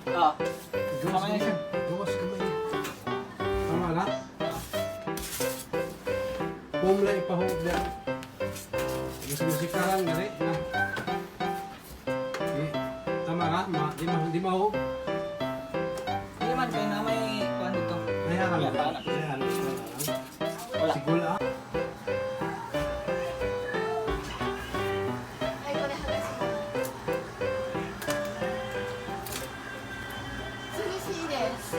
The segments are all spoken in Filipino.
Oo. Tama na siya. Gawas kamay. Tama na? Pumla ipahog na. Gusto musikahan na rin. Tama ka? Di mahog? Hindi man, kaya na may kuhan dito. May harang. Wala pa, anak. May harang. Wala. Sigula ah. Yes.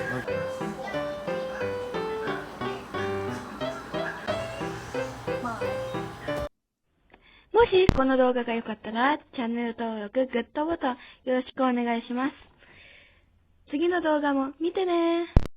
もしこの動画が良かったら、チャンネル登録、グッドボタンよろしくお願いします。次の動画も見てねー。